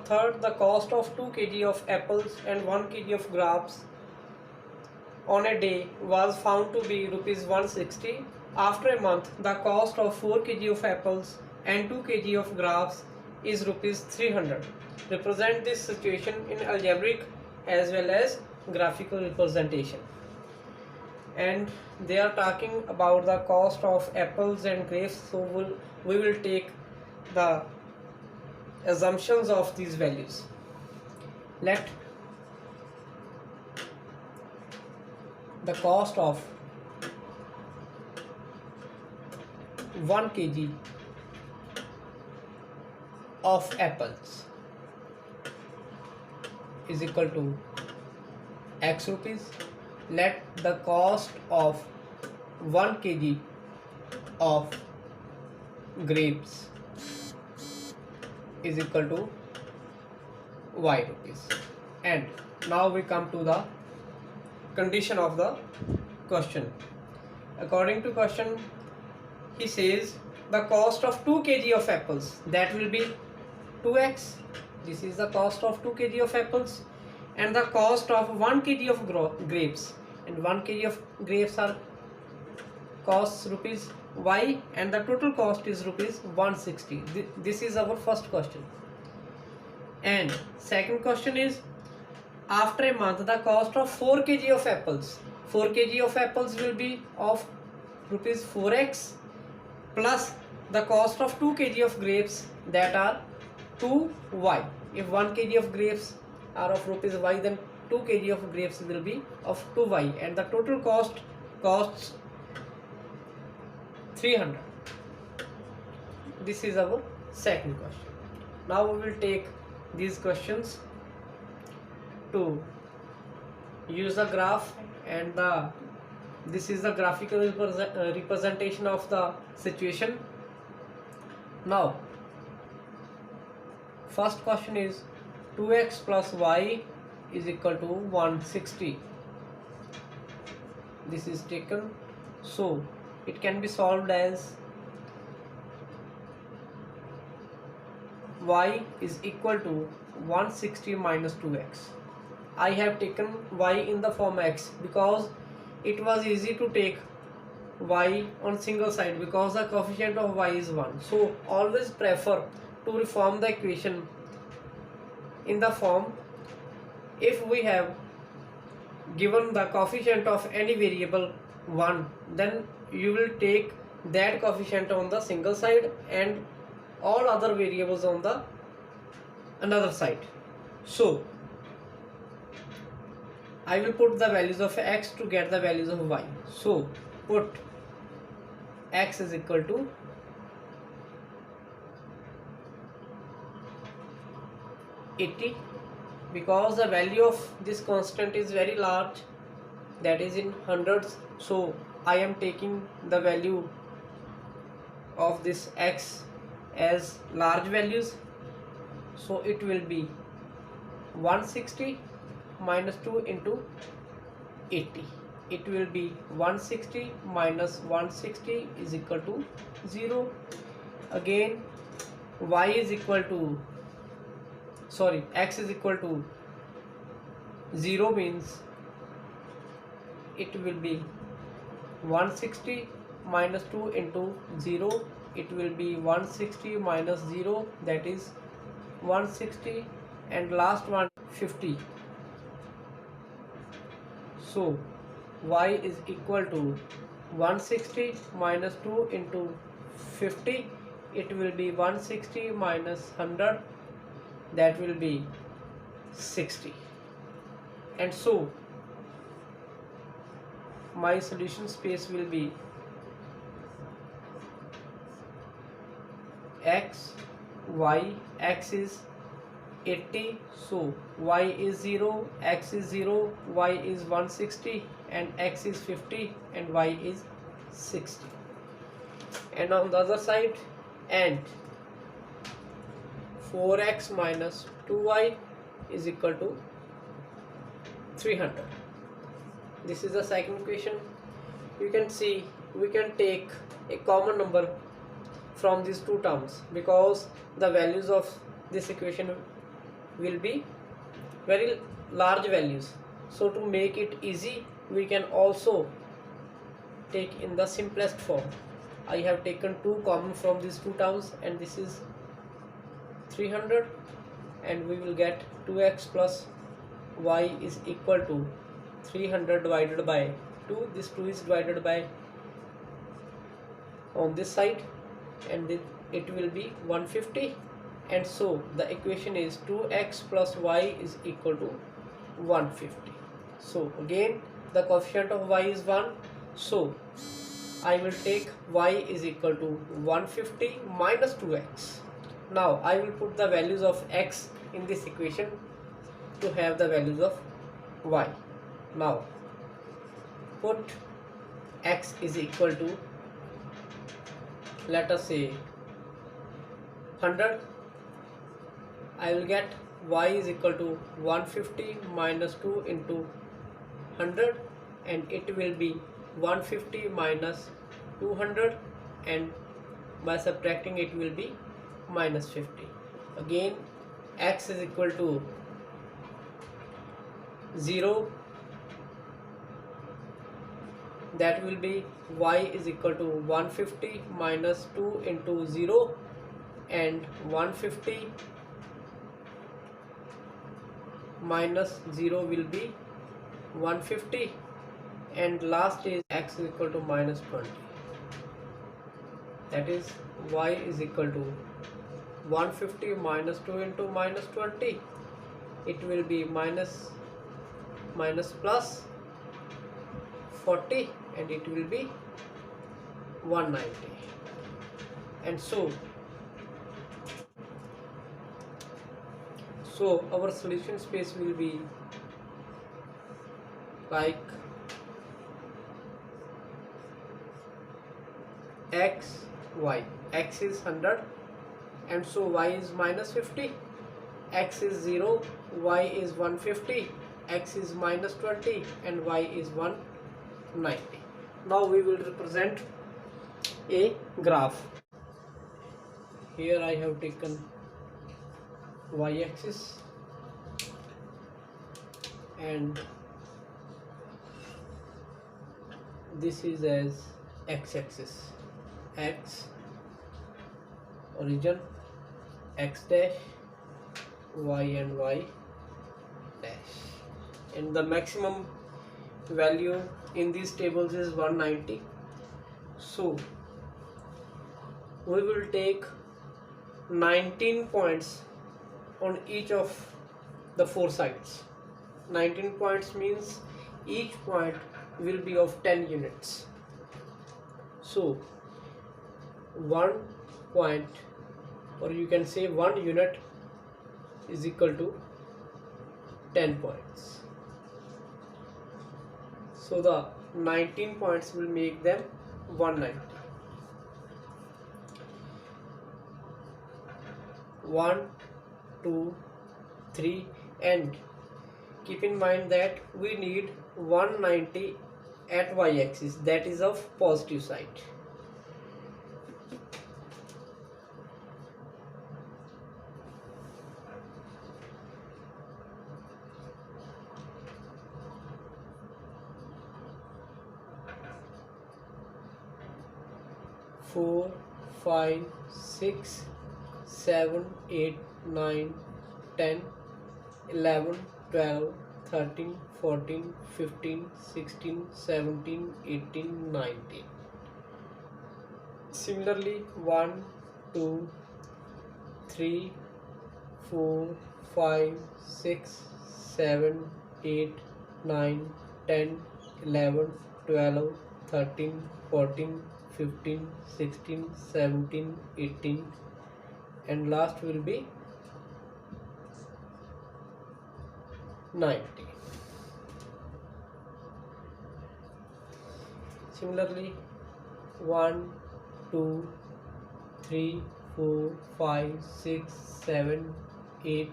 3rd, the cost of 2 kg of apples and 1 kg of grapes on a day was found to be rupees 160. After a month, the cost of 4 kg of apples and 2 kg of grapes is rupees 300. Represent this situation in algebraic as well as graphical representation. And they are talking about the cost of apples and grapes, so we will take the assumptions of these values. Let the cost of 1 kg of apples is equal to X rupees. Let the cost of 1 kg of grapes is equal to Y rupees. And now we come to the condition of the question. According to question, he says the cost of 2 kg of apples, that will be 2x. This is the cost of 2 kg of apples, and the cost of 1 kg of grapes, and 1 kg of grapes are costs rupees Y, and the total cost is rupees 160. This is our first question. And second question is, after a month, the cost of 4 kg of apples, 4 kg of apples will be of rupees 4x, plus the cost of 2 kg of grapes, that are 2y. If 1 kg of grapes are of rupees y, then 2 kg of grapes will be of 2y, and the total costs 300. This is our second question. Now we will take these questions to use the graph, and this is the graphical representation of the situation. Now first question is 2x plus y is equal to 160. This is taken, so it can be solved as y is equal to 160 minus 2x. I have taken y in the form x because it was easy to take y on single side because the coefficient of y is 1. So always prefer to reform the equation in the form, if we have given the coefficient of any variable 1, then you will take that coefficient on the single side and all other variables on the another side. So I will put the values of x to get the values of y. So put x is equal to 80, because the value of this constant is very large, that is in hundreds, so I am taking the value of this x as large values. So it will be 160 minus 2 into 80. It will be 160 minus 160 is equal to 0. Again y is equal to x is equal to 0 means it will be 160 minus 2 into 0. It will be 160 minus 0, that is 160, and last one 50. So y is equal to 160 minus 2 into 50. It will be 160 minus 100, that will be 60. And so my solution space will be x, y, x is 80, so y is 0, x is 0, y is 160, and x is 50, and y is 60. And on the other side, and 4x minus 2y is equal to 300. This is the second equation. You can see we can take a common number from these two terms because the values of this equation will be very large values. So to make it easy, we can also take in the simplest form. I have taken 2 common from these two terms, and this is 300, and we will get 2x plus y is equal to 300 divided by 2. This 2 is divided by on this side, and it will be 150, and so the equation is 2x plus y is equal to 150. So again the coefficient of y is 1, so I will take y is equal to 150 minus 2x. Now I will put the values of x in this equation to have the values of y. Now put x is equal to, let us say, 100. I will get y is equal to 150 minus 2 into 100, and it will be 150 minus 200, and by subtracting it will be minus 50. Again x is equal to 0, that will be y is equal to 150 minus 2 into 0, and 150 minus 0 will be 150, and last is x is equal to minus 20. That is y is equal to 150 minus 2 into minus 20. It will be minus plus 40, and it will be 190. And so our solution space will be like x, y. X is 100, and so y is minus 50. X is 0, y is 150, x is minus 20, and y is 190. Now we will represent a graph. Here I have taken y-axis and this is as x-axis. X origin, x dash, y and y dash, and the maximum value in these tables is 190. So we will take 19 points on each of the 4 sides. 19 points means each point will be of 10 units. So 1 point, or you can say 1 unit, is equal to 10 points. So the 19 points will make them 190. 1, 2, 3, and keep in mind that we need 190 at y-axis, that is of positive side. Four, 5, 6, 7, 8, 9, 10, 11, 12, 13, 14, 15, 16, 17, 18, 19. Similarly 1, 2, 3, 4, 5, 6, 7, 8, 9, 10, 11, 12, 13, 14, 15, 16, 17, 18, and last will be 90. Similarly 1, 2, 3, 4, 5, 6, 7, 8,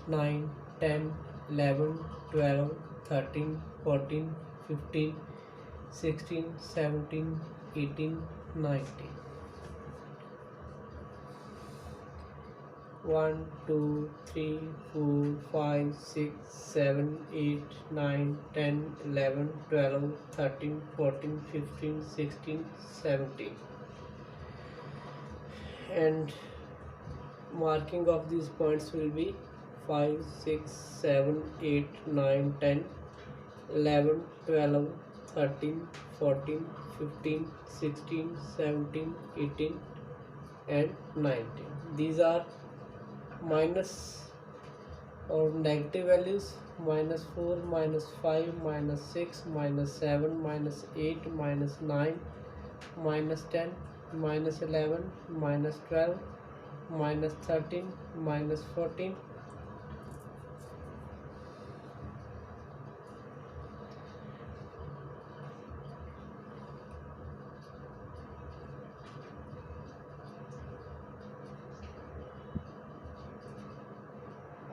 9, 10, 11, 12, 13, 14, 15, 16, 17, 18, 19. 1 2 3 4 5 6 7 8 9 10 11 12 13 14 15 16 17, and marking of these points will be 5 6 7 8 9 10 11 12 13 14 15 16 17 18 and 19. These are minus or negative values: minus 4, minus 5, minus 6, minus 7, minus 8, minus 9, minus 10, minus 11, minus 12, minus 13, minus 14,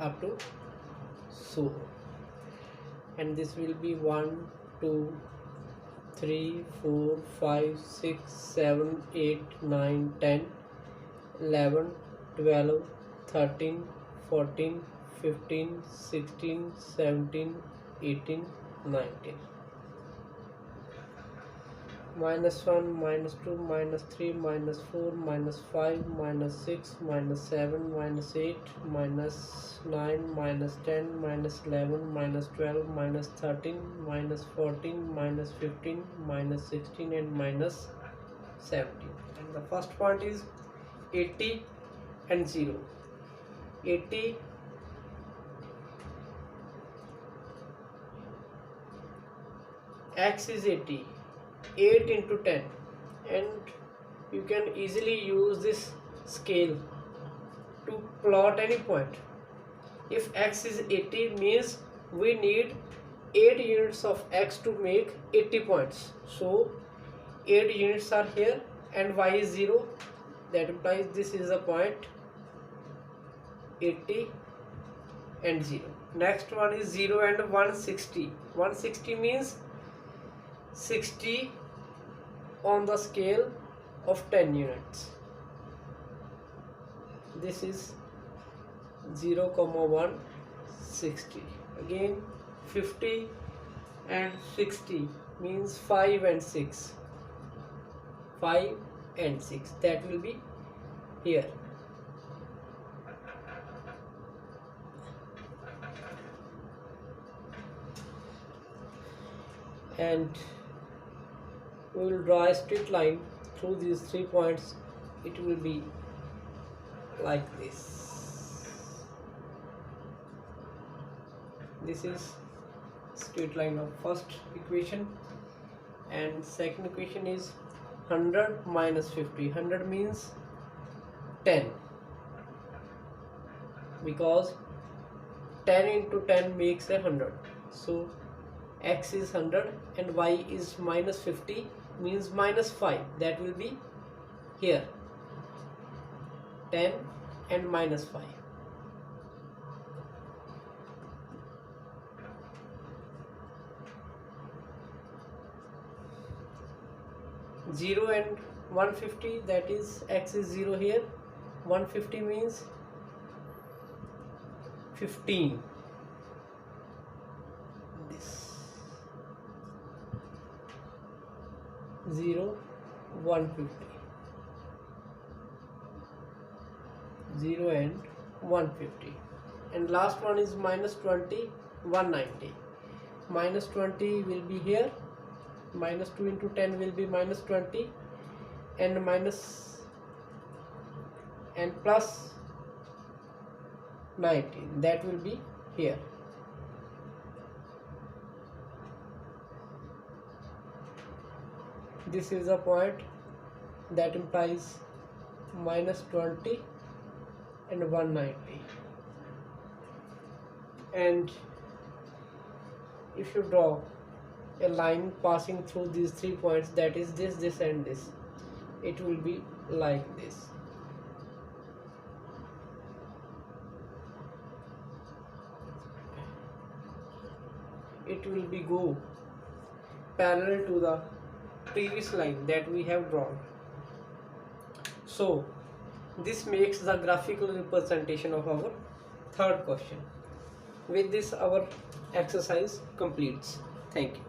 up to so, and this will be 1 2 3 4 5 6 7 8 9 10 11 12 13 14 15 16 17 18 19. Minus 1, minus 2, minus 3, minus 4, minus 5, minus 6, minus 7, minus 8, minus 9, minus 10, minus 11, minus 12, minus 13, minus 14, minus 15, minus 16 and minus 17. And the first point is 80 and 0. 80 x is 80, 8 into 10, and you can easily use this scale to plot any point. If x is 80 means we need 8 units of x to make 80 points. So 8 units are here and y is 0, that implies this is a point 80 and 0. Next one is 0 and 160. 160 means 60 on the scale of 10 units. This is 0, 1, 60. Again 50 and 60 means 5 and 6. 5 and 6, that will be here. And we will draw a straight line through these 3 points. It will be like this. This is straight line of first equation, and second equation is 100 minus 50. 100 means 10, because 10 into 10 makes 100. So x is 100 and y is minus 50 means minus 5, that will be here 10 and minus 5. Zero and 150, that is x is 0 here. 150 means 15. This 0, 150. 0 and 150. And last one is minus 20, 190. Minus 20 will be here. Minus 2 into 10 will be minus 20, and minus and plus 90, that will be here. This is a point that implies minus 20 and 190. And if you draw a line passing through these 3 points, that is this, this and this, it will be like this. It will be go parallel to the previous line that we have drawn. So This makes the graphical representation of our third question. With this, our exercise completes. Thank you.